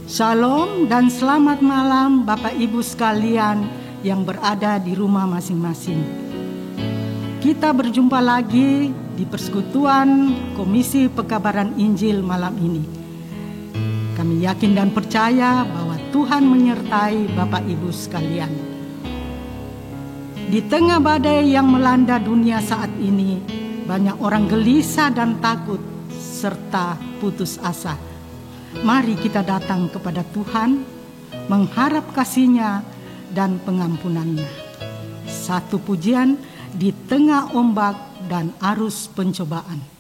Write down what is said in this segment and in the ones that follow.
Shalom dan selamat malam Bapak Ibu sekalian yang berada di rumah masing-masing. Kita berjumpa lagi di persekutuan Komisi Pekabaran Injil malam ini. Kami yakin dan percaya bahwa Tuhan menyertai Bapak Ibu sekalian. Di tengah badai yang melanda dunia saat ini, banyak orang gelisah dan takut serta putus asa. Mari kita datang kepada Tuhan, mengharap kasih-Nya dan pengampunan-Nya. Satu pujian di tengah ombak dan arus pencobaan.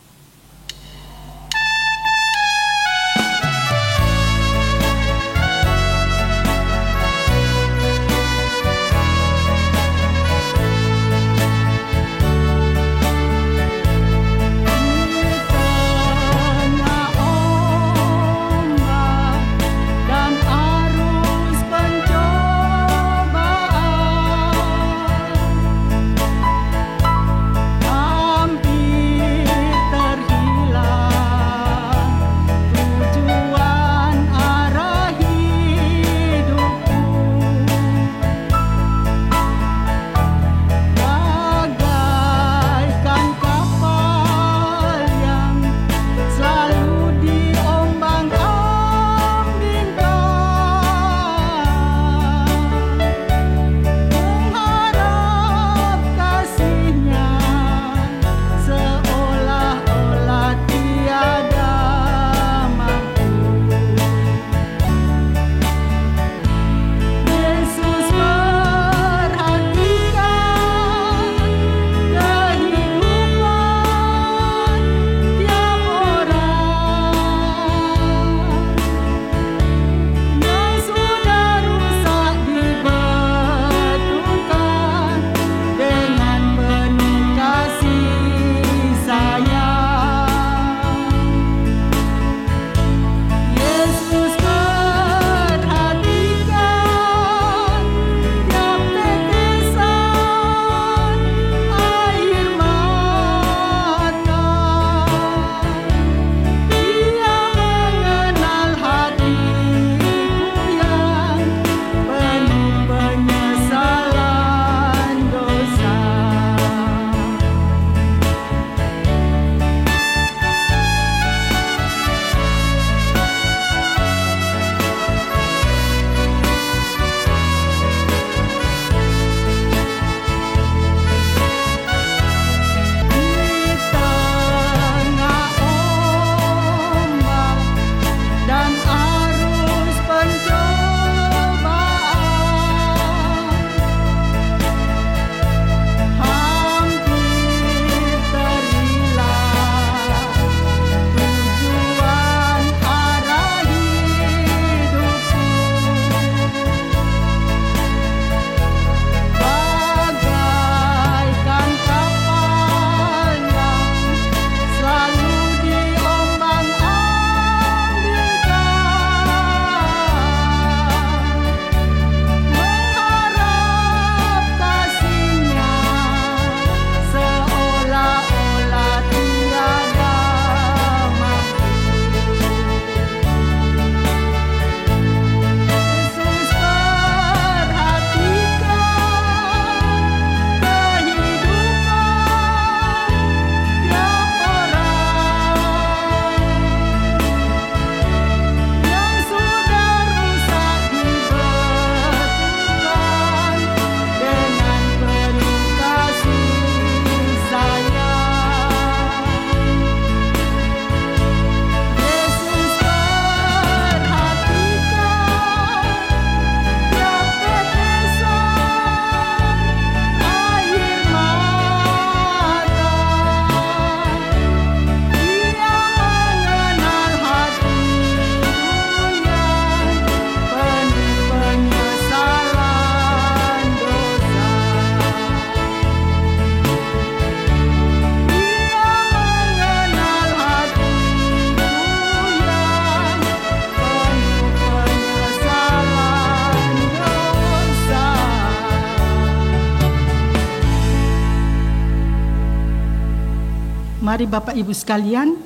Mari Bapak Ibu sekalian,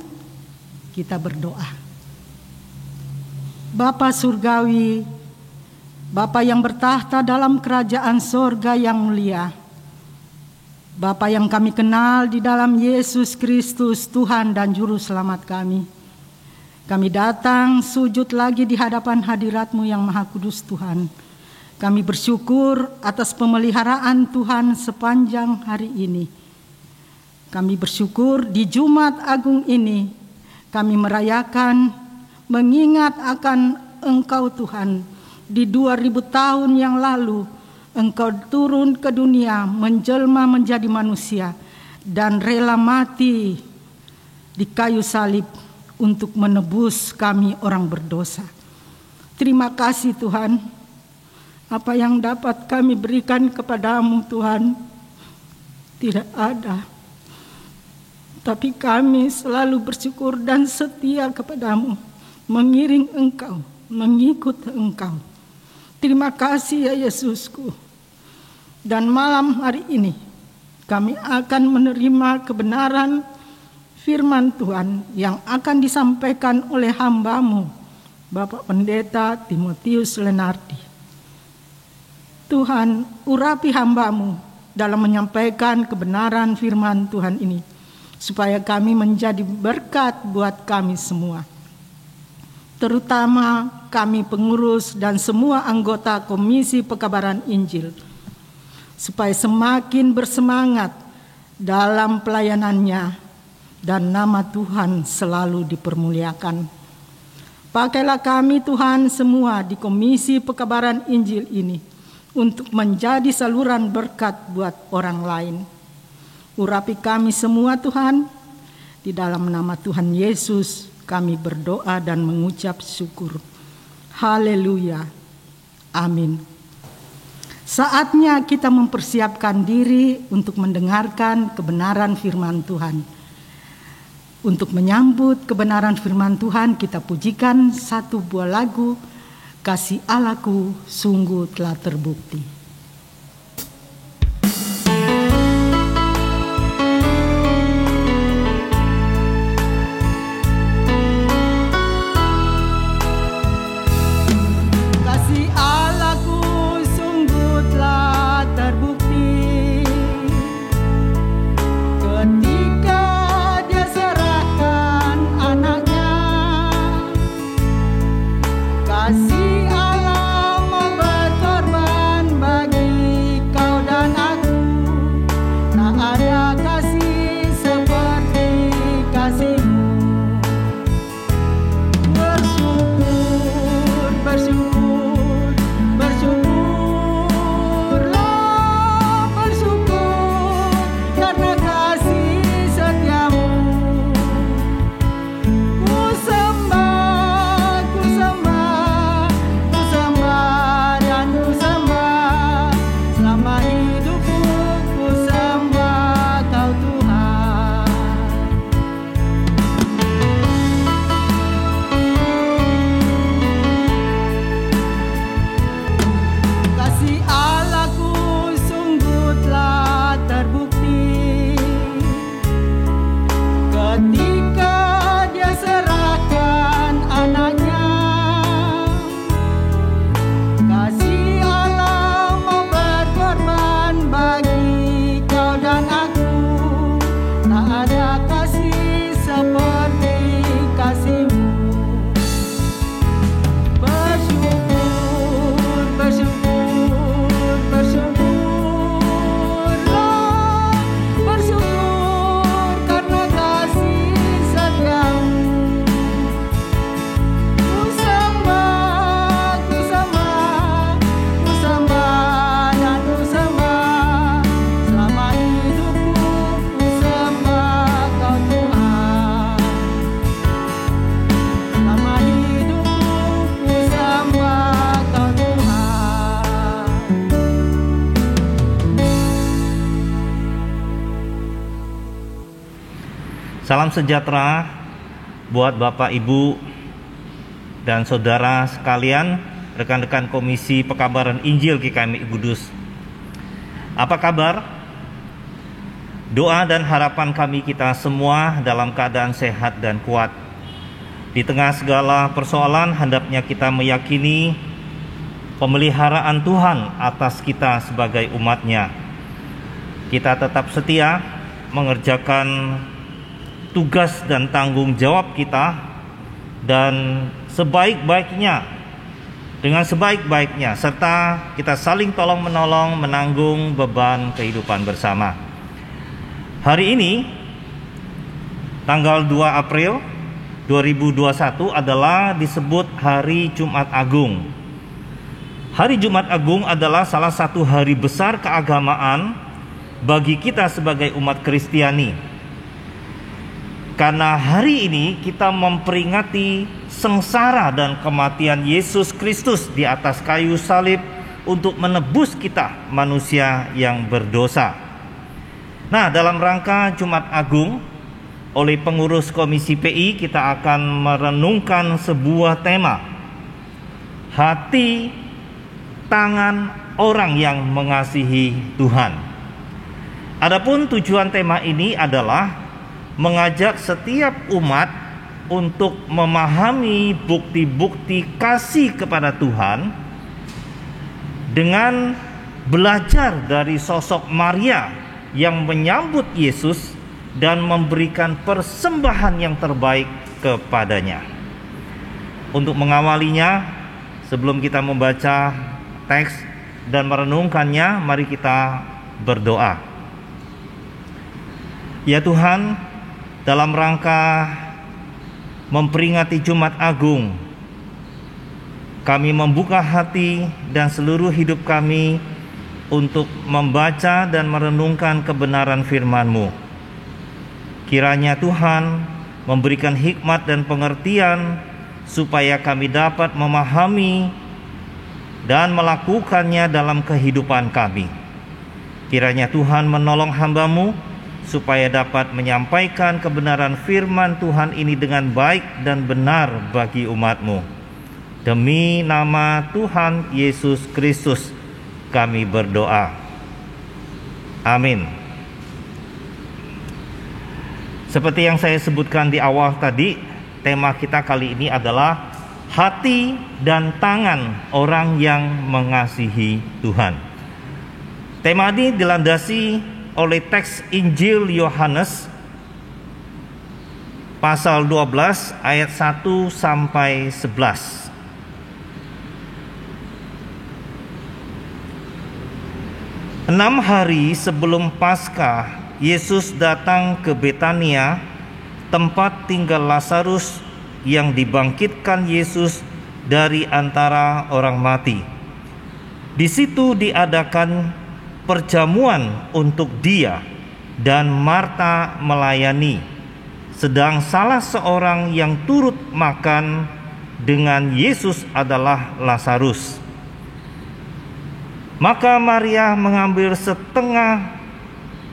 kita berdoa. Bapa surgawi, Bapa yang bertahta dalam kerajaan sorga yang mulia, Bapa yang kami kenal di dalam Yesus Kristus Tuhan dan Juru Selamat kami. Kami datang sujud lagi di hadapan hadirat-Mu yang Maha Kudus Tuhan. Kami bersyukur atas pemeliharaan Tuhan sepanjang hari ini. Kami bersyukur di Jumat Agung ini kami merayakan, mengingat akan Engkau Tuhan. Di 2000 tahun yang lalu Engkau turun ke dunia, menjelma menjadi manusia dan rela mati di kayu salib untuk menebus kami orang berdosa. Terima kasih Tuhan. Apa yang dapat kami berikan kepadamu Tuhan tidak ada. Tapi kami selalu bersyukur dan setia kepadamu, mengiring Engkau, mengikut Engkau. Terima kasih ya Yesusku. Dan malam hari ini kami akan menerima kebenaran firman Tuhan yang akan disampaikan oleh hamba-Mu, Bapak Pendeta Timotius Lenardi. Tuhan, urapi hamba-Mu dalam menyampaikan kebenaran firman Tuhan ini, supaya kami menjadi berkat buat kami semua. Terutama kami pengurus dan semua anggota Komisi Pekabaran Injil, supaya semakin bersemangat dalam pelayanannya dan nama Tuhan selalu dipermuliakan. Pakailah kami Tuhan semua di Komisi Pekabaran Injil ini untuk menjadi saluran berkat buat orang lain. Urapi kami semua Tuhan, di dalam nama Tuhan Yesus kami berdoa dan mengucap syukur. Haleluya. Amin. Saatnya kita mempersiapkan diri untuk mendengarkan kebenaran firman Tuhan. Untuk menyambut kebenaran firman Tuhan, kita pujikan satu buah lagu, Kasih Allahku Sungguh Telah Terbukti. Salam sejahtera buat Bapak, Ibu, dan saudara sekalian, rekan-rekan Komisi Pekabaran Injil GKMI Kudus. Apa kabar? Doa dan harapan kami kita semua dalam keadaan sehat dan kuat. Di tengah segala persoalan, hendaknya kita meyakini pemeliharaan Tuhan atas kita sebagai umat-Nya. Kita tetap setia mengerjakan tugas dan tanggung jawab kita, dan dengan sebaik-baiknya, serta kita saling tolong-menolong menanggung beban kehidupan bersama. Hari ini, tanggal 2 April 2021 adalah disebut Hari Jumat Agung. Hari Jumat Agung adalah salah satu hari besar keagamaan bagi kita sebagai umat Kristiani. Karena hari ini kita memperingati sengsara dan kematian Yesus Kristus di atas kayu salib untuk menebus kita manusia yang berdosa. Nah, dalam rangka Jumat Agung, oleh pengurus Komisi PI kita akan merenungkan sebuah tema, hati tangan orang yang mengasihi Tuhan. Adapun tujuan tema ini adalah mengajak setiap umat untuk memahami bukti-bukti kasih kepada Tuhan dengan belajar dari sosok Maria yang menyambut Yesus dan memberikan persembahan yang terbaik kepadanya. Untuk mengawalinya, sebelum kita membaca teks dan merenungkannya, mari kita berdoa. Ya Tuhan, dalam rangka memperingati Jumat Agung, kami membuka hati dan seluruh hidup kami untuk membaca dan merenungkan kebenaran firman-Mu. Kiranya Tuhan memberikan hikmat dan pengertian supaya kami dapat memahami dan melakukannya dalam kehidupan kami. Kiranya Tuhan menolong hamba-Mu supaya dapat menyampaikan kebenaran firman Tuhan ini dengan baik dan benar bagi umat-Mu. Demi nama Tuhan Yesus Kristus kami berdoa. Amin. Seperti yang saya sebutkan di awal tadi, tema kita kali ini adalah hati dan tangan orang yang mengasihi Tuhan. Tema ini dilandasi oleh teks Injil Yohanes pasal 12 ayat 1 sampai 11. Enam hari sebelum Paskah, Yesus datang ke Betania, tempat tinggal Lazarus yang dibangkitkan Yesus dari antara orang mati. Di situ diadakan perjamuan untuk dia, dan Marta melayani, sedang salah seorang yang turut makan dengan Yesus adalah Lazarus. Maka Maria mengambil setengah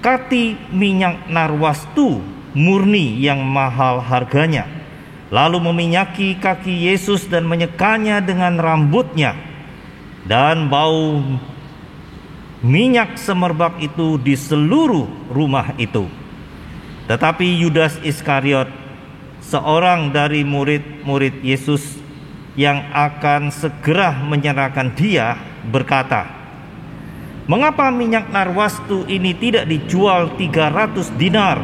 kati minyak narwastu murni yang mahal harganya, lalu meminyaki kaki Yesus dan menyekanya dengan rambutnya, dan bau minyak semerbak itu di seluruh rumah itu. Tetapi Yudas Iskariot, seorang dari murid-murid Yesus yang akan segera menyerahkan dia, berkata, "Mengapa minyak narwastu ini tidak dijual 300 dinar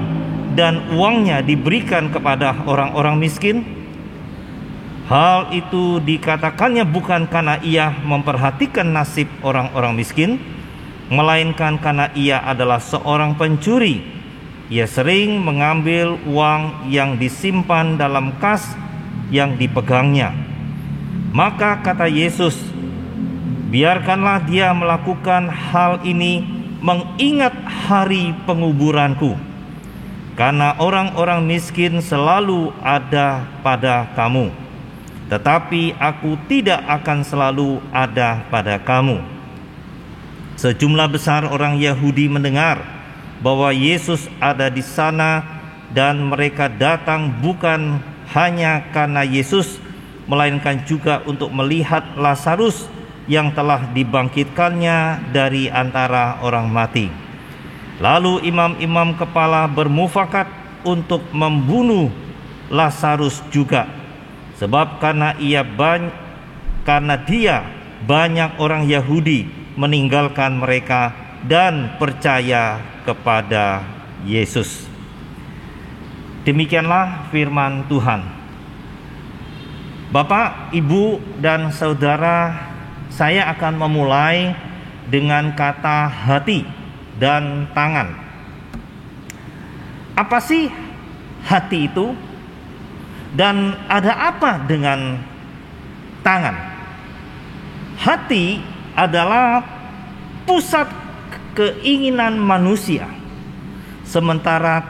dan uangnya diberikan kepada orang-orang miskin?" Hal itu dikatakannya bukan karena ia memperhatikan nasib orang-orang miskin, melainkan karena ia adalah seorang pencuri. Ia sering mengambil uang yang disimpan dalam kas yang dipegangnya. Maka kata Yesus, "Biarkanlah dia melakukan hal ini mengingat hari penguburanku. Karena orang-orang miskin selalu ada pada kamu, tetapi aku tidak akan selalu ada pada kamu." Sejumlah besar orang Yahudi mendengar bahwa Yesus ada di sana, dan mereka datang bukan hanya karena Yesus, melainkan juga untuk melihat Lazarus yang telah dibangkitkannya dari antara orang mati. Lalu imam-imam kepala bermufakat untuk membunuh Lazarus juga, Sebab karena dia banyak orang Yahudi meninggalkan mereka dan percaya kepada Yesus. Demikianlah firman Tuhan. Bapak, Ibu, dan saudara, saya akan memulai dengan kata hati dan tangan. Apa sih hati itu? Dan ada apa dengan tangan? Hati adalah pusat keinginan manusia, sementara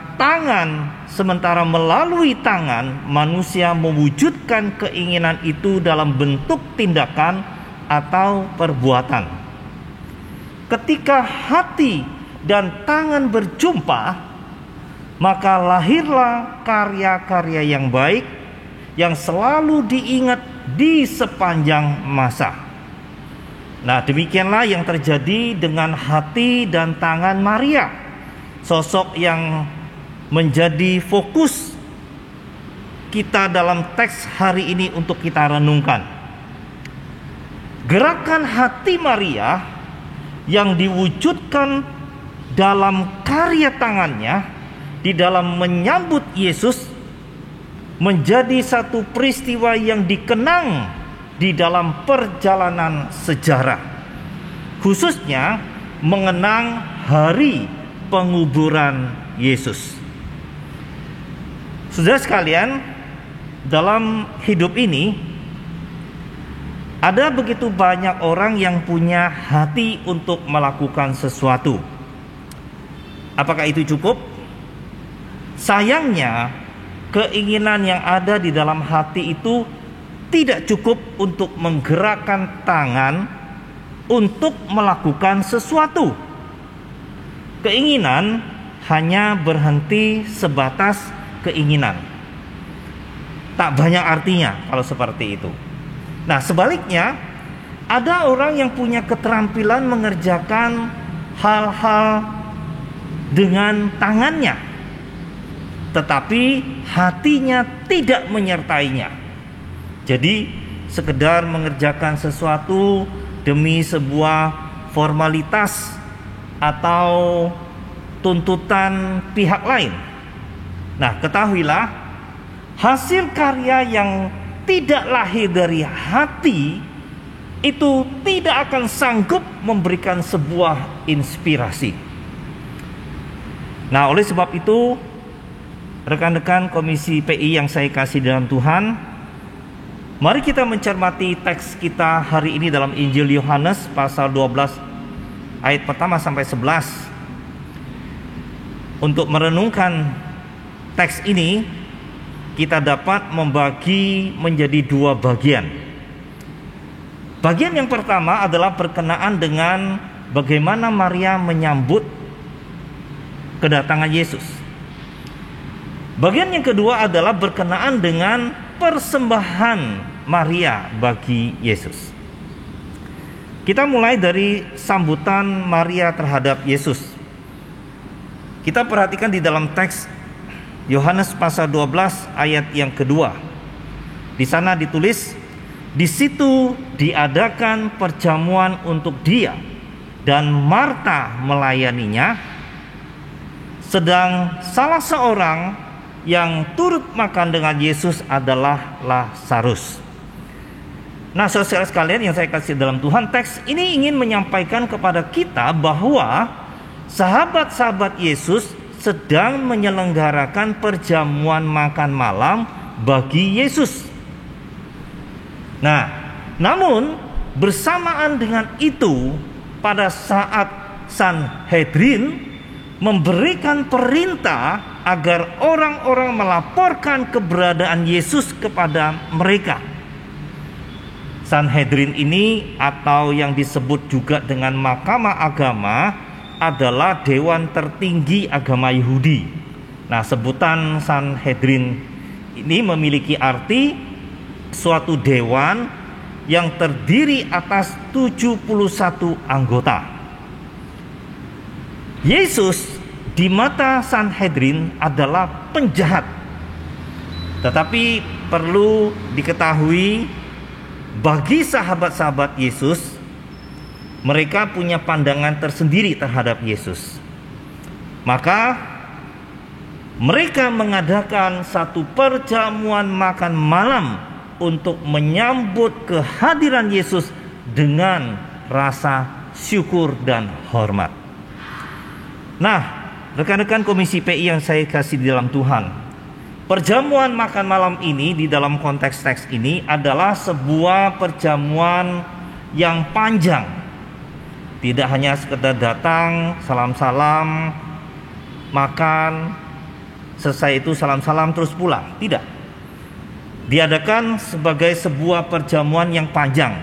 melalui tangan manusia mewujudkan keinginan itu dalam bentuk tindakan atau perbuatan. Ketika hati dan tangan berjumpa, maka lahirlah karya-karya yang baik yang selalu diingat di sepanjang masa. Nah, demikianlah yang terjadi dengan hati dan tangan Maria, sosok yang menjadi fokus kita dalam teks hari ini untuk kita renungkan. Gerakan hati Maria yang diwujudkan dalam karya tangannya di dalam menyambut Yesus menjadi satu peristiwa yang dikenang di dalam perjalanan sejarah, khususnya mengenang hari penguburan Yesus. Saudara sekalian, dalam hidup ini ada begitu banyak orang yang punya hati untuk melakukan sesuatu. Apakah itu cukup? Sayangnya, keinginan yang ada di dalam hati itu tidak cukup untuk menggerakkan tangan untuk melakukan sesuatu. Keinginan hanya berhenti sebatas keinginan. Tak banyak artinya kalau seperti itu. Nah, sebaliknya, ada orang yang punya keterampilan mengerjakan hal-hal dengan tangannya, tetapi hatinya tidak menyertainya. Jadi sekedar mengerjakan sesuatu demi sebuah formalitas atau tuntutan pihak lain. Nah, ketahuilah, hasil karya yang tidak lahir dari hati itu tidak akan sanggup memberikan sebuah inspirasi. Nah, oleh sebab itu, rekan-rekan Komisi PI yang saya kasih dalam Tuhan, mari kita mencermati teks kita hari ini dalam Injil Yohanes pasal 12 ayat pertama sampai 11. Untuk merenungkan teks ini, kita dapat membagi menjadi dua bagian. Bagian yang pertama adalah berkenaan dengan bagaimana Maria menyambut kedatangan Yesus. Bagian yang kedua adalah berkenaan dengan persembahan Maria bagi Yesus. Kita mulai dari sambutan Maria terhadap Yesus. Kita perhatikan di dalam teks Yohanes pasal 12 ayat yang kedua. Di sana ditulis, di situ diadakan perjamuan untuk dia dan Marta melayaninya, sedang salah seorang yang turut makan dengan Yesus adalah Lazarus. Nah, saudara sekalian yang saya kasih dalam Tuhan, teks ini ingin menyampaikan kepada kita bahwa sahabat-sahabat Yesus sedang menyelenggarakan perjamuan makan malam bagi Yesus. Nah, namun bersamaan dengan itu, pada saat Sanhedrin memberikan perintah agar orang-orang melaporkan keberadaan Yesus kepada mereka. Sanhedrin ini atau yang disebut juga dengan Mahkamah Agama adalah dewan tertinggi agama Yahudi. Nah, sebutan Sanhedrin ini memiliki arti suatu dewan yang terdiri atas 71 anggota. Yesus di mata Sanhedrin adalah penjahat. Tetapi perlu diketahui bagi sahabat-sahabat Yesus, mereka punya pandangan tersendiri terhadap Yesus. Maka mereka mengadakan satu perjamuan makan malam untuk menyambut kehadiran Yesus dengan rasa syukur dan hormat. Nah, rekan-rekan Komisi PI yang saya kasih di dalam Tuhan, perjamuan makan malam ini di dalam konteks teks ini adalah sebuah perjamuan yang panjang. Tidak hanya sekedar datang, salam-salam, makan, selesai itu salam-salam terus pulang. Tidak. Diadakan sebagai sebuah perjamuan yang panjang,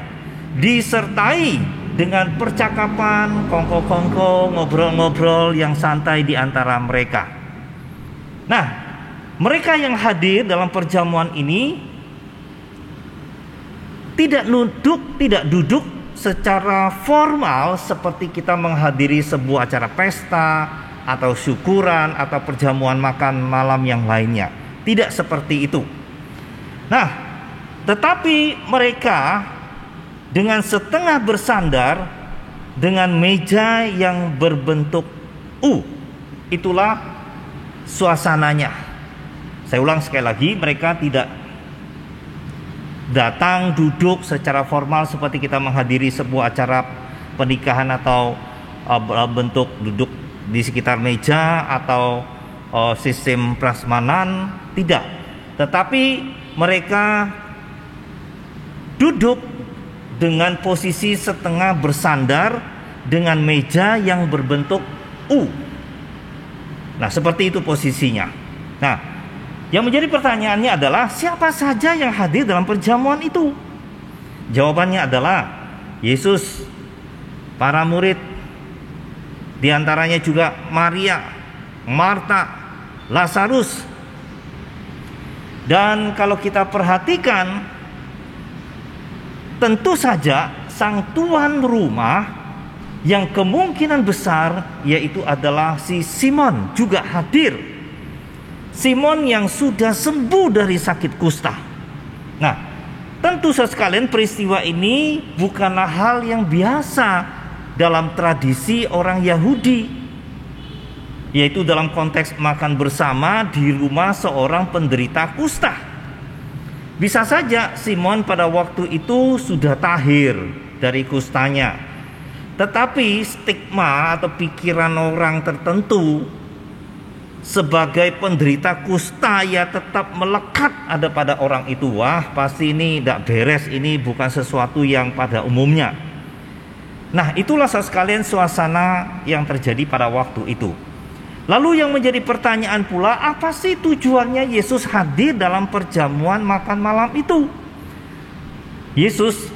disertai dengan percakapan, kongko-kongko, ngobrol-ngobrol yang santai di antara mereka. Nah, mereka yang hadir dalam perjamuan ini tidak duduk secara formal seperti kita menghadiri sebuah acara pesta atau syukuran atau perjamuan makan malam yang lainnya. Tidak seperti itu. Nah, tetapi mereka dengan setengah bersandar dengan meja yang berbentuk U. Itulah suasananya. Saya ulang sekali lagi, mereka tidak datang duduk secara formal seperti kita menghadiri sebuah acara pernikahan atau bentuk duduk di sekitar meja atau sistem prasmanan, tidak. Tetapi mereka duduk dengan posisi setengah bersandar dengan meja yang berbentuk U. Nah, seperti itu posisinya. Nah, yang menjadi pertanyaannya adalah siapa saja yang hadir dalam perjamuan itu? Jawabannya adalah Yesus, para murid, di antaranya juga Maria, Marta, Lazarus. Dan kalau kita perhatikan, tentu saja sang tuan rumah yang kemungkinan besar yaitu adalah si Simon juga hadir. Simon yang sudah sembuh dari sakit kusta. Nah, tentu sekalian peristiwa ini bukanlah hal yang biasa dalam tradisi orang Yahudi, yaitu dalam konteks makan bersama di rumah seorang penderita kusta. Bisa saja Simon pada waktu itu sudah tahir dari kustanya, tetapi stigma atau pikiran orang tertentu sebagai penderita kusta ya tetap melekat ada pada orang itu. Wah, pasti ini tidak beres, ini bukan sesuatu yang pada umumnya. Nah, itulah sekalian suasana yang terjadi pada waktu itu. Lalu yang menjadi pertanyaan pula, apa sih tujuannya Yesus hadir dalam perjamuan makan malam itu? Yesus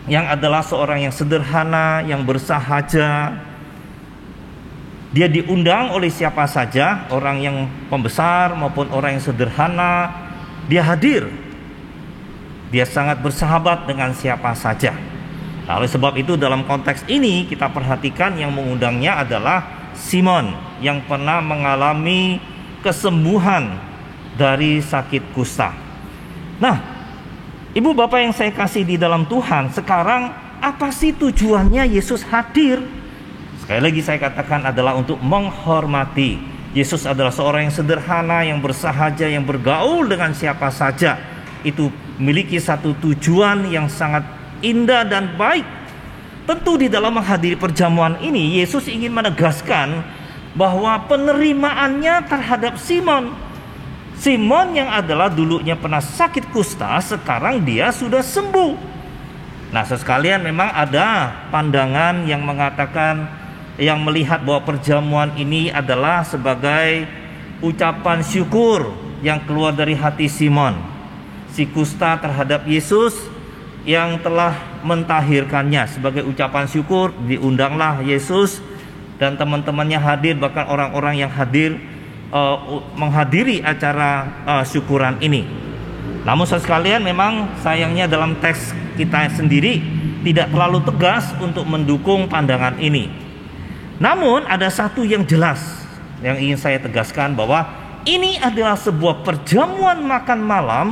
yang adalah seorang yang sederhana, yang bersahaja, dia diundang oleh siapa saja, orang yang pembesar maupun orang yang sederhana, dia hadir. Dia sangat bersahabat dengan siapa saja. Nah, oleh sebab itu dalam konteks ini kita perhatikan yang mengundangnya adalah Simon yang pernah mengalami kesembuhan dari sakit kusta. Nah, ibu bapak yang saya kasih di dalam Tuhan, sekarang apa sih tujuannya Yesus hadir? Sekali lagi saya katakan adalah untuk menghormati. Yesus adalah seorang yang sederhana, yang bersahaja, yang bergaul dengan siapa saja. Itu memiliki satu tujuan yang sangat indah dan baik. Tentu di dalam menghadiri perjamuan ini Yesus ingin menegaskan bahwa penerimaannya terhadap Simon yang adalah dulunya pernah sakit kusta, sekarang dia sudah sembuh. Nah, sekalian memang ada pandangan yang mengatakan, yang melihat bahwa perjamuan ini adalah sebagai ucapan syukur yang keluar dari hati Simon si kusta terhadap Yesus yang telah mentahirkannya. Sebagai ucapan syukur diundanglah Yesus dan teman-temannya hadir, bahkan orang-orang yang hadir menghadiri acara syukuran ini. Namun sekalian memang sayangnya dalam teks kita sendiri tidak terlalu tegas untuk mendukung pandangan ini. Namun ada satu yang jelas yang ingin saya tegaskan, bahwa ini adalah sebuah perjamuan makan malam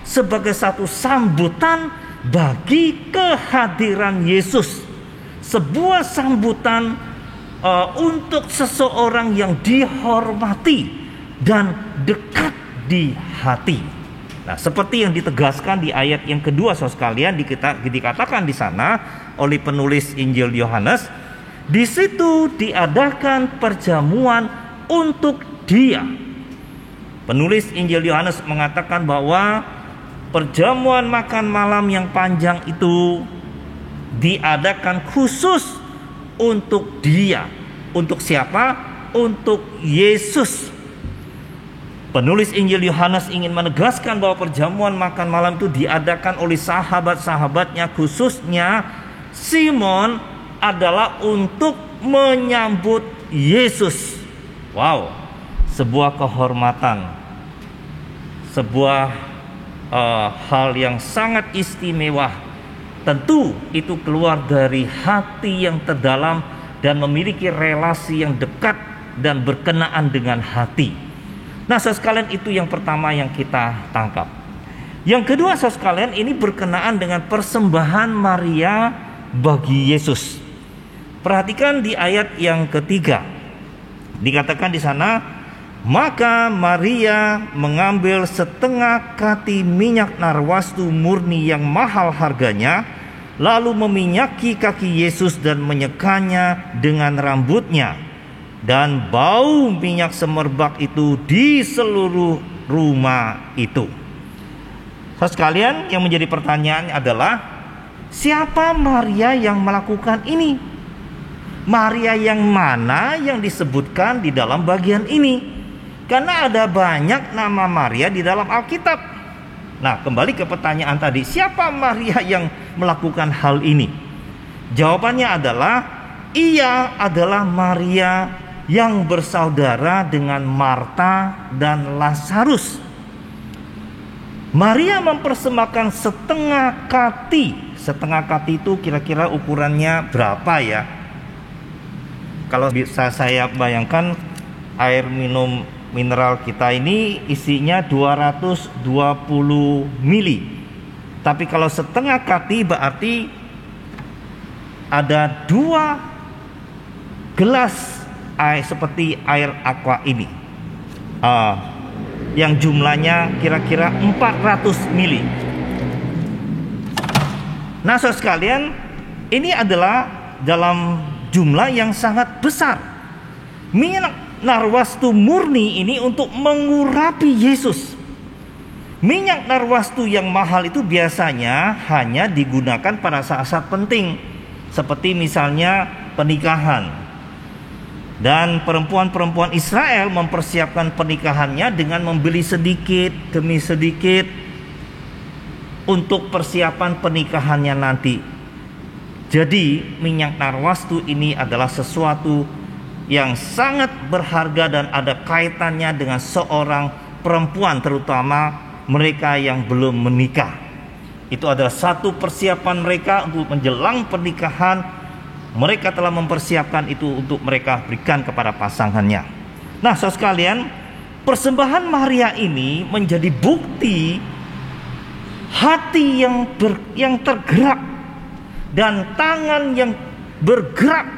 sebagai satu sambutan bagi kehadiran Yesus. Sebuah sambutan untuk seseorang yang dihormati dan dekat di hati. Nah, seperti yang ditegaskan di ayat yang kedua, saudara sekalian, dikatakan di sana oleh penulis Injil Yohanes, di situ diadakan perjamuan untuk Dia. Penulis Injil Yohanes mengatakan bahwa perjamuan makan malam yang panjang itu diadakan khusus untuk Dia. Untuk siapa? Untuk Yesus. Penulis Injil Yohanes ingin menegaskan bahwa perjamuan makan malam itu diadakan oleh sahabat-sahabatnya, khususnya Simon, adalah untuk menyambut Yesus. Wow, sebuah kehormatan, sebuah hal yang sangat istimewa. Tentu itu keluar dari hati yang terdalam dan memiliki relasi yang dekat dan berkenaan dengan hati. Nah, saudara sekalian, itu yang pertama yang kita tangkap. Yang kedua, saudara sekalian, ini berkenaan dengan persembahan Maria bagi Yesus. Perhatikan di ayat yang ketiga. Dikatakan di sana, maka Maria mengambil setengah kati minyak narwastu murni yang mahal harganya, lalu meminyaki kaki Yesus dan menyekanya dengan rambutnya. Dan bau minyak semerbak itu di seluruh rumah itu. Saudara sekalian, yang menjadi pertanyaan adalah, siapa Maria yang melakukan ini? Maria yang mana yang disebutkan di dalam bagian ini? Karena ada banyak nama Maria di dalam Alkitab. Nah, kembali ke pertanyaan tadi, siapa Maria yang melakukan hal ini? Jawabannya adalah, ia adalah Maria yang bersaudara dengan Marta dan Lazarus. Maria mempersembahkan setengah kati. Setengah kati itu kira-kira ukurannya berapa ya? Kalau bisa saya bayangkan, air minum mineral kita ini isinya 220 mili. Tapi kalau setengah kati berarti ada 2 gelas air seperti air aqua ini, yang jumlahnya kira-kira 400 mili. Nah, saudara sekalian, ini adalah dalam jumlah yang sangat besar. Minyak narwastu murni ini untuk mengurapi Yesus. Minyak narwastu yang mahal itu biasanya hanya digunakan pada saat-saat penting, seperti misalnya pernikahan. Dan perempuan-perempuan Israel mempersiapkan pernikahannya dengan membeli sedikit demi sedikit untuk persiapan pernikahannya nanti. Jadi minyak narwastu ini adalah sesuatu yang sangat berharga dan ada kaitannya dengan seorang perempuan, terutama mereka yang belum menikah. Itu adalah satu persiapan mereka untuk menjelang pernikahan. Mereka telah mempersiapkan itu untuk mereka berikan kepada pasangannya. Nah, saudara sekalian, persembahan Maria ini menjadi bukti hati yang tergerak dan tangan yang bergerak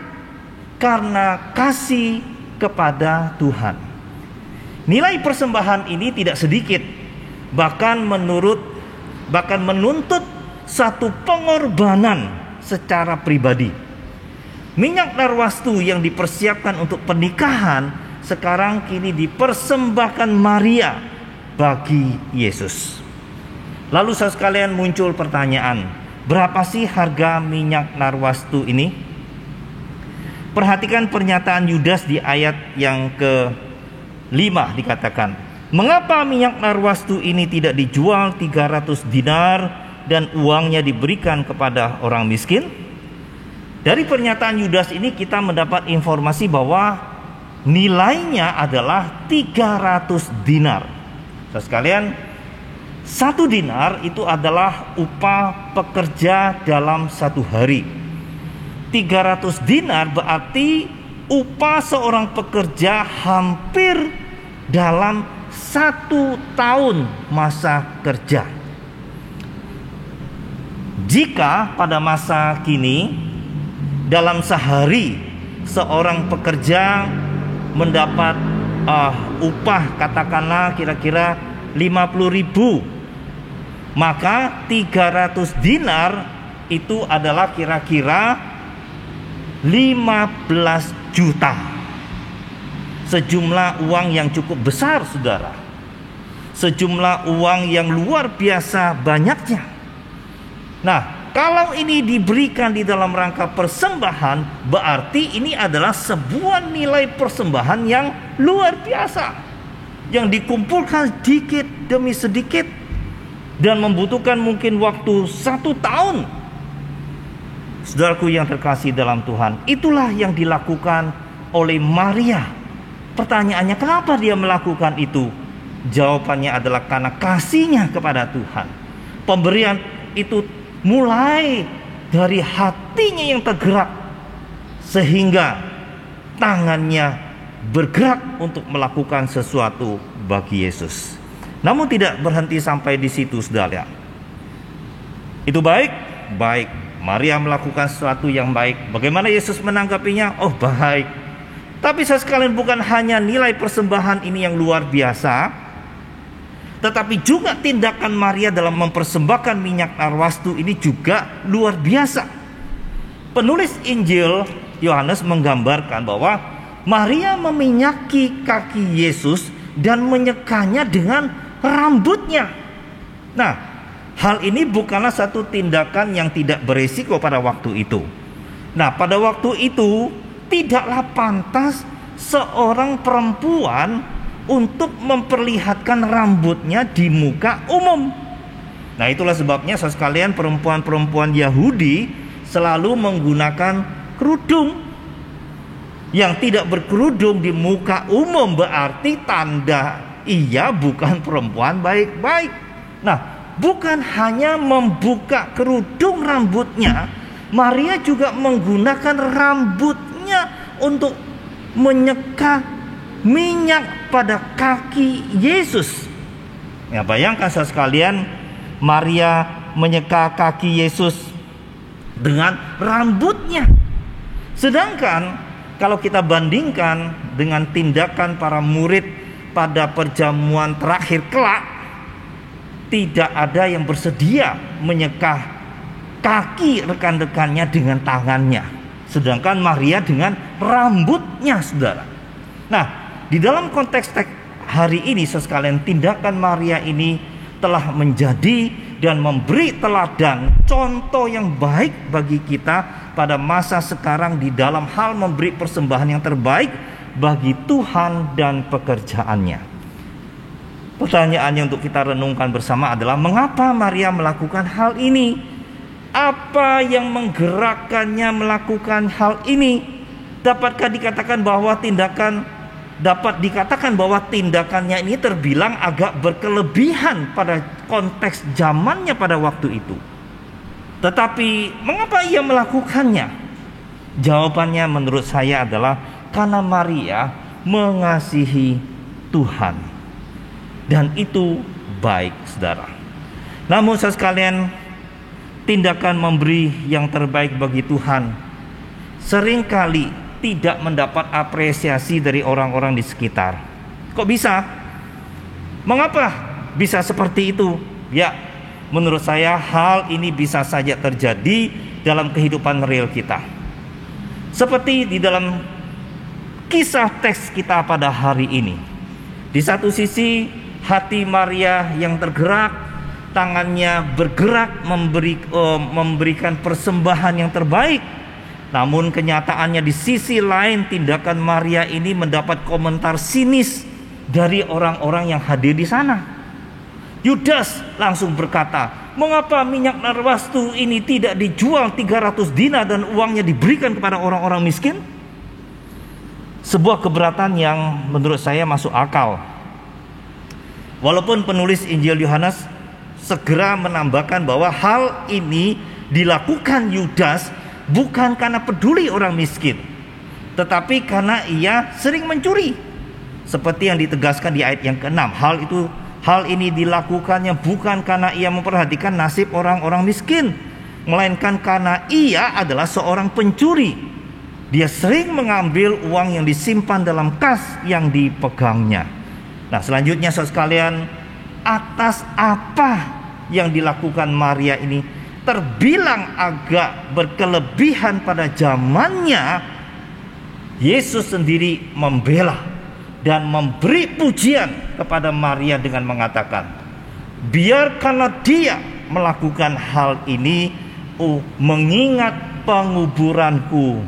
karena kasih kepada Tuhan. Nilai persembahan ini tidak sedikit, bahkan menuntut satu pengorbanan secara pribadi. Minyak narwastu yang dipersiapkan untuk pernikahan sekarang kini dipersembahkan Maria bagi Yesus. Lalu saudara sekalian, muncul pertanyaan, berapa sih harga minyak narwastu ini? Perhatikan pernyataan Yudas di ayat yang ke-5, dikatakan, mengapa minyak narwastu ini tidak dijual 300 dinar dan uangnya diberikan kepada orang miskin? Dari pernyataan Yudas ini kita mendapat informasi bahwa nilainya adalah 300 dinar. Saudara sekalian, 1 dinar itu adalah upah pekerja dalam 1 hari. 300 dinar berarti upah seorang pekerja hampir dalam 1 tahun masa kerja. Jika pada masa kini dalam sehari seorang pekerja mendapat upah katakanlah kira-kira 50.000, maka 300 dinar itu adalah kira-kira 15 juta. Sejumlah uang yang cukup besar, saudara. Sejumlah uang yang luar biasa banyaknya. Nah, kalau ini diberikan di dalam rangka persembahan, berarti ini adalah sebuah nilai persembahan yang luar biasa, yang dikumpulkan sedikit demi sedikit dan membutuhkan mungkin waktu 1 tahun. Saudaraku yang terkasih dalam Tuhan, itulah yang dilakukan oleh Maria. Pertanyaannya, kenapa dia melakukan itu? Jawabannya adalah karena kasihnya kepada Tuhan. Pemberian itu mulai dari hatinya yang tergerak, sehingga tangannya bergerak untuk melakukan sesuatu bagi Yesus. Namun tidak berhenti sampai di situ, saudara. Itu baik. Maria melakukan sesuatu yang baik. Bagaimana Yesus menanggapinya? Oh, baik. Tapi sekalian, bukan hanya nilai persembahan ini yang luar biasa, tetapi juga tindakan Maria dalam mempersembahkan minyak narwastu ini juga luar biasa. Penulis Injil Yohanes menggambarkan bahwa Maria meminyaki kaki Yesus dan menyekanya dengan rambutnya. Nah, hal ini bukanlah satu tindakan yang tidak beresiko pada waktu itu. Nah, pada waktu itu tidaklah pantas seorang perempuan untuk memperlihatkan rambutnya di muka umum. Nah, itulah sebabnya sekalian, perempuan-perempuan Yahudi selalu menggunakan kerudung. Yang tidak berkerudung di muka umum berarti tanda ia bukan perempuan baik-baik. Nah, bukan hanya membuka kerudung rambutnya, Maria juga menggunakan rambutnya untuk menyeka minyak pada kaki Yesus. Ya, bayangkan sekalian, Maria menyeka kaki Yesus dengan rambutnya. Sedangkan kalau kita bandingkan dengan tindakan para murid pada perjamuan terakhir kelak, tidak ada yang bersedia menyeka kaki rekan-rekannya dengan tangannya, sedangkan Maria dengan rambutnya, saudara. Nah, di dalam konteks hari ini sekalian, tindakan Maria ini telah menjadi dan memberi teladan, contoh yang baik bagi kita pada masa sekarang di dalam hal memberi persembahan yang terbaik bagi Tuhan dan pekerjaannya. Pertanyaannya untuk kita renungkan bersama adalah, mengapa Maria melakukan hal ini? Apa yang menggerakkannya melakukan hal ini? Dapat dikatakan bahwa tindakannya ini terbilang agak berkelebihan pada konteks zamannya pada waktu itu. Tetapi mengapa ia melakukannya? Jawabannya menurut saya adalah karena Maria mengasihi Tuhan, dan itu baik, saudara. Namun sekalian, tindakan memberi yang terbaik bagi Tuhan seringkali tidak mendapat apresiasi dari orang-orang di sekitar. Kok bisa? Mengapa bisa seperti itu? Ya, menurut saya hal ini bisa saja terjadi dalam kehidupan real kita. Seperti di dalam kisah teks kita pada hari ini. Di satu sisi hati Maria yang tergerak, tangannya bergerak memberikan persembahan yang terbaik. Namun kenyataannya di sisi lain, tindakan Maria ini mendapat komentar sinis dari orang-orang yang hadir di sana. Yudas langsung berkata, mengapa minyak narwastu ini tidak dijual 300 dinar dan uangnya diberikan kepada orang-orang miskin? Sebuah keberatan yang menurut saya masuk akal. Walaupun penulis Injil Yohanes segera menambahkan bahwa hal ini dilakukan Yudas bukan karena peduli orang miskin, tetapi karena ia sering mencuri. Seperti yang ditegaskan di ayat yang ke-6, hal ini dilakukannya bukan karena ia memperhatikan nasib orang-orang miskin, melainkan karena ia adalah seorang pencuri. Dia sering mengambil uang yang disimpan dalam kas yang dipegangnya. Nah, selanjutnya saudara sekalian, atas apa yang dilakukan Maria ini terbilang agak berkelebihan pada zamannya. Yesus sendiri membela dan memberi pujian kepada Maria dengan mengatakan, biarkanlah dia melakukan hal ini mengingat penguburanku.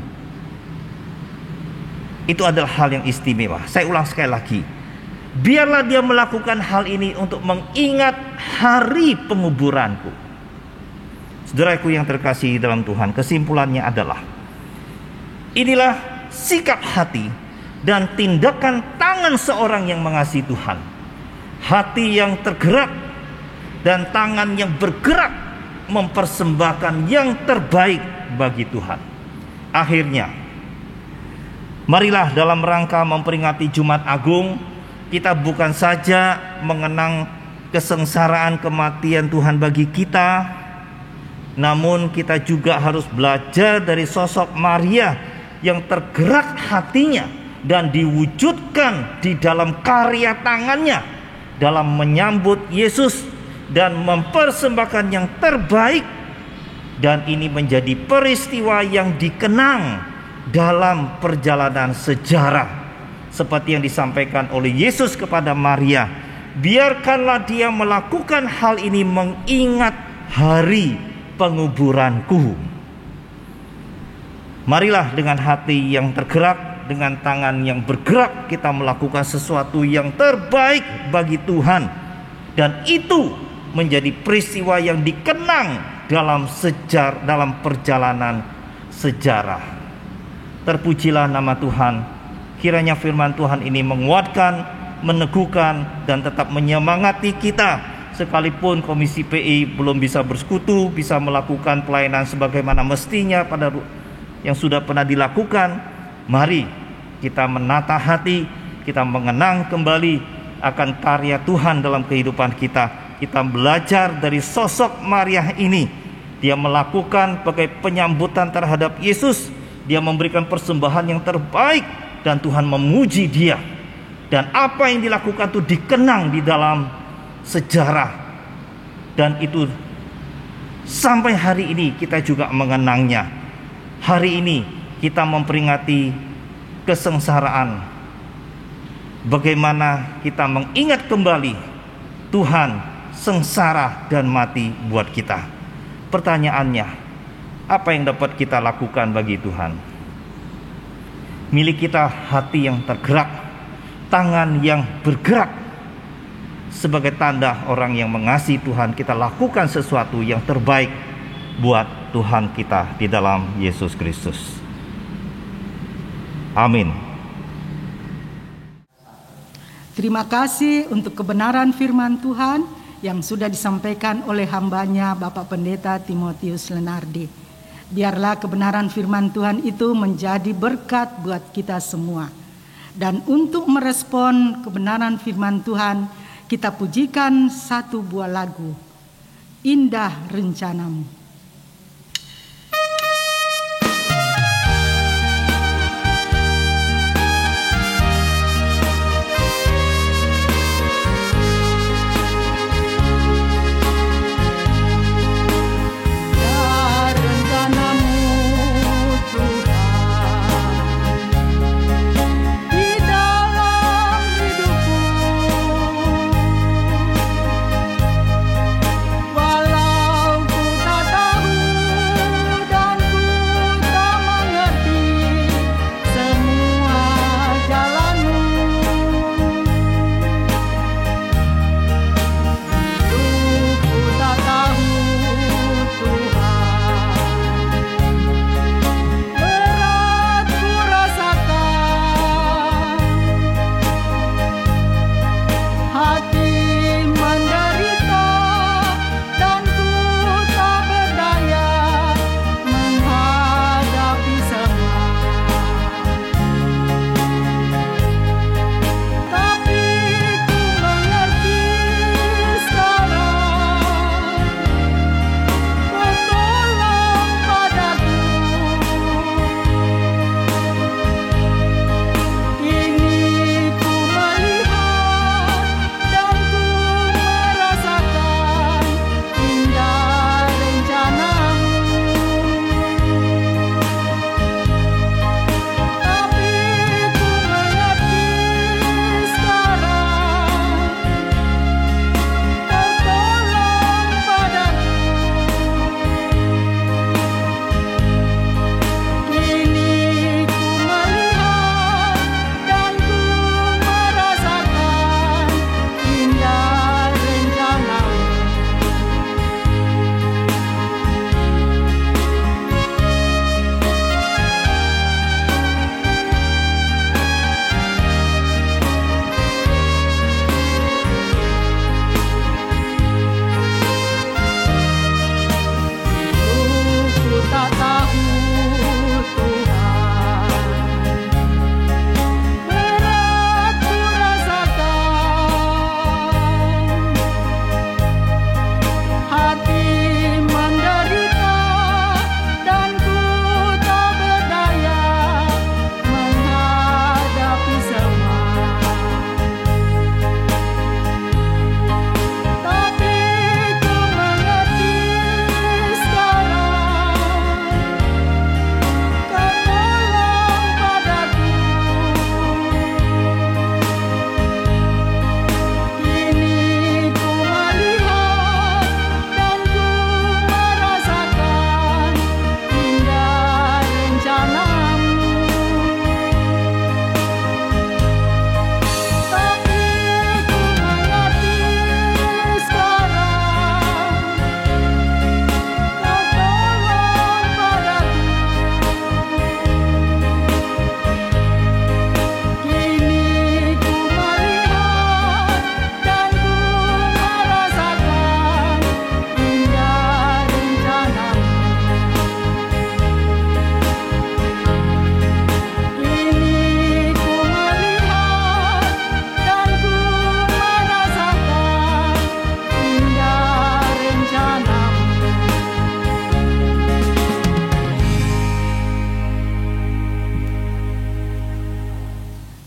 Itu adalah hal yang istimewa. Saya ulang sekali lagi, biarlah dia melakukan hal ini untuk mengingat hari penguburanku. Saudaraku yang terkasih dalam Tuhan, kesimpulannya adalah, inilah sikap hati dan tindakan tangan seorang yang mengasihi Tuhan. Hati yang tergerak dan tangan yang bergerak mempersembahkan yang terbaik bagi Tuhan. Akhirnya, marilah dalam rangka memperingati Jumat Agung, kita bukan saja mengenang kesengsaraan kematian Tuhan bagi kita, namun kita juga harus belajar dari sosok Maria yang tergerak hatinya dan diwujudkan di dalam karya tangannya dalam menyambut Yesus dan mempersembahkan yang terbaik. Dan ini menjadi peristiwa yang dikenang dalam perjalanan sejarah, seperti yang disampaikan oleh Yesus kepada Maria, biarkanlah dia melakukan hal ini mengingat hari penguburanku. Marilah dengan hati yang tergerak, dengan tangan yang bergerak, kita melakukan sesuatu yang terbaik bagi Tuhan. Dan itu menjadi peristiwa yang dikenang dalam perjalanan sejarah. Terpujilah nama Tuhan. Kiranya firman Tuhan ini menguatkan, meneguhkan, dan tetap menyemangati kita. Sekalipun Komisi PI belum bisa bersekutu, bisa melakukan pelayanan sebagaimana mestinya pada yang sudah pernah dilakukan, mari kita menata hati, kita mengenang kembali akan karya Tuhan dalam kehidupan kita. Kita belajar dari sosok Maria ini. Dia melakukan sebagai penyambutan terhadap Yesus. Dia memberikan persembahan yang terbaik dan Tuhan memuji dia. Dan apa yang dilakukan itu dikenang di dalam sejarah. Dan itu sampai hari ini kita juga mengenangnya. Hari ini kita memperingati kesengsaraan. Bagaimana kita mengingat kembali Tuhan sengsara dan mati buat kita. Pertanyaannya, apa yang dapat kita lakukan bagi Tuhan? Milik kita hati yang tergerak, tangan yang bergerak. Sebagai tanda orang yang mengasihi Tuhan, kita lakukan sesuatu yang terbaik buat Tuhan kita di dalam Yesus Kristus. Amin. Terima kasih untuk kebenaran firman Tuhan yang sudah disampaikan oleh hambanya Bapak Pendeta Timotius Lenardi. Biarlah kebenaran firman Tuhan itu menjadi berkat buat kita semua. Dan untuk merespon kebenaran firman Tuhan, kita pujikan satu buah lagu, Indah Rencanamu. Walau ku tak tahu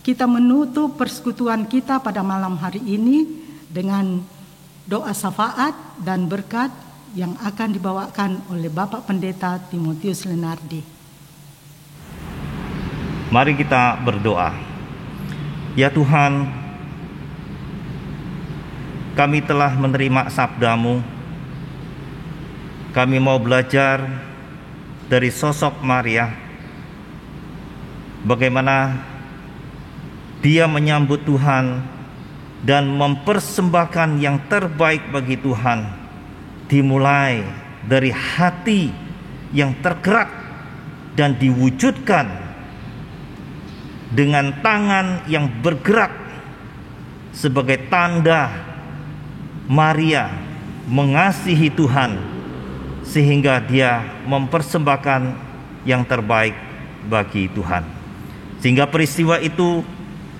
kita menutup persekutuan kita pada malam hari ini dengan doa syafaat dan berkat yang akan dibawakan oleh Bapak Pendeta Timotius Lenardi. Mari kita berdoa. Ya Tuhan, kami telah menerima sabda-Mu. Kami mau belajar dari sosok Maria, bagaimana dia menyambut Tuhan dan mempersembahkan yang terbaik bagi Tuhan, dimulai dari hati yang tergerak dan diwujudkan dengan tangan yang bergerak sebagai tanda Maria mengasihi Tuhan, sehingga dia mempersembahkan yang terbaik bagi Tuhan. Sehingga peristiwa itu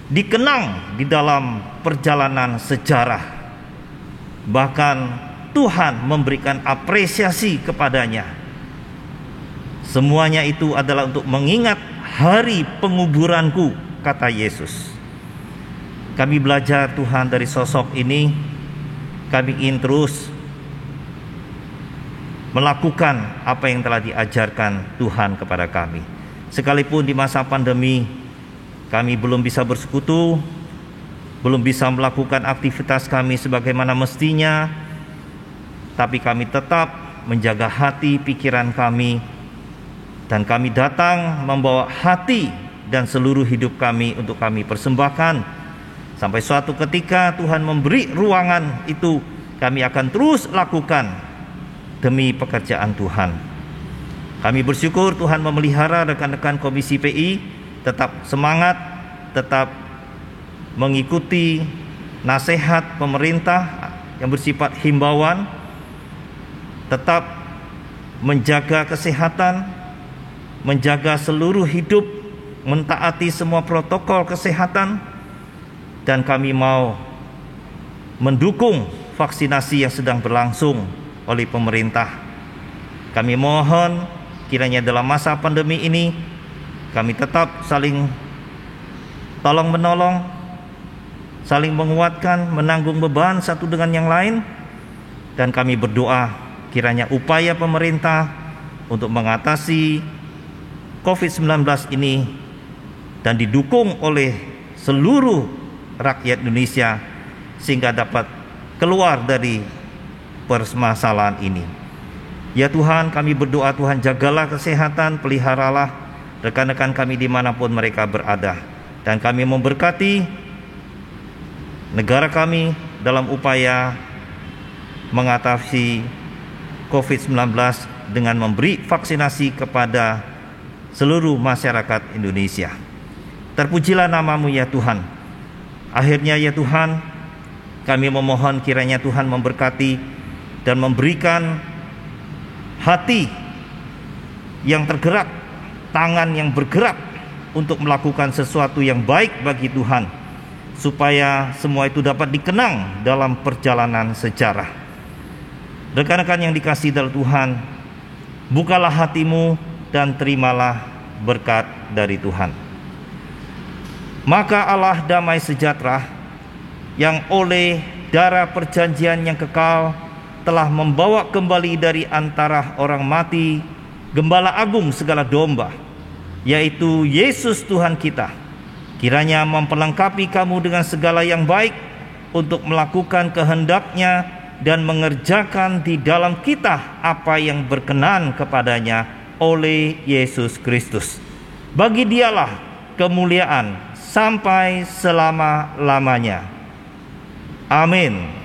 dikenang di dalam perjalanan sejarah. Bahkan Tuhan memberikan apresiasi kepadanya. Semuanya itu adalah untuk mengingat hari penguburanku, kata Yesus. Kami belajar Tuhan dari sosok ini. Kami ingin terus melakukan apa yang telah diajarkan Tuhan kepada kami. Sekalipun di masa pandemi kami belum bisa bersekutu, belum bisa melakukan aktivitas kami sebagaimana mestinya, tapi kami tetap menjaga hati pikiran kami, dan kami datang membawa hati dan seluruh hidup kami untuk kami persembahkan. Sampai suatu ketika Tuhan memberi ruangan itu, kami akan terus lakukan demi pekerjaan Tuhan. Kami bersyukur Tuhan memelihara rekan-rekan Komisi PI tetap semangat, tetap mengikuti nasihat pemerintah yang bersifat himbauan, tetap menjaga kesehatan, menjaga seluruh hidup, mentaati semua protokol kesehatan, dan kami mau mendukung vaksinasi yang sedang berlangsung oleh pemerintah. Kami mohon kiranya dalam masa pandemi ini kami tetap saling tolong menolong, saling menguatkan, menanggung beban satu dengan yang lain. Dan kami berdoa kiranya upaya pemerintah untuk mengatasi COVID-19 ini dan didukung oleh seluruh rakyat Indonesia sehingga dapat keluar dari permasalahan ini. Ya Tuhan, kami berdoa Tuhan jagalah kesehatan, peliharalah rekan-rekan kami dimanapun mereka berada. Dan kami memberkati negara kami dalam upaya mengatasi COVID-19 dengan memberi vaksinasi kepada seluruh masyarakat Indonesia. Terpujilah nama-Mu ya Tuhan. Akhirnya ya Tuhan, kami memohon kiranya Tuhan memberkati dan memberikan hati yang tergerak, tangan yang bergerak untuk melakukan sesuatu yang baik bagi Tuhan, supaya semua itu dapat dikenang dalam perjalanan sejarah. Rekan-rekan yang dikasihi dalam Tuhan, bukalah hatimu dan terimalah berkat dari Tuhan. Maka Allah damai sejahtera yang oleh darah perjanjian yang kekal telah membawa kembali dari antara orang mati Gembala Agung segala domba, yaitu Yesus Tuhan kita, kiranya memperlengkapi kamu dengan segala yang baik untuk melakukan kehendak-Nya dan mengerjakan di dalam kita apa yang berkenan kepadanya oleh Yesus Kristus. Bagi Dialah kemuliaan sampai selama-lamanya. Amin.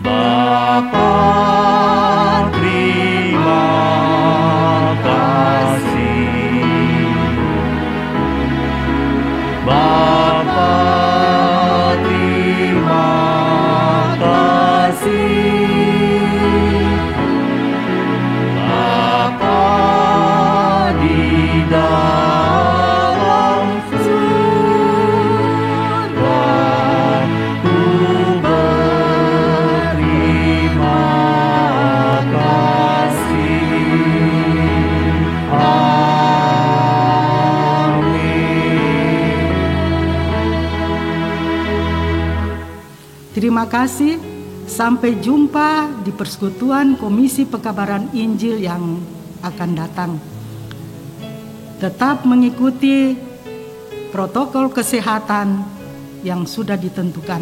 Bapa, terima kasih. Bapa, terima kasih. Bapa di dalam surga, ku berterima Terima kasih. Sampai jumpa di persekutuan Komisi Pekabaran Injil yang akan datang. Tetap mengikuti protokol kesehatan yang sudah ditentukan.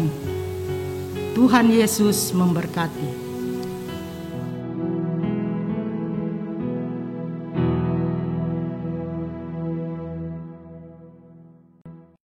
Tuhan Yesus memberkati.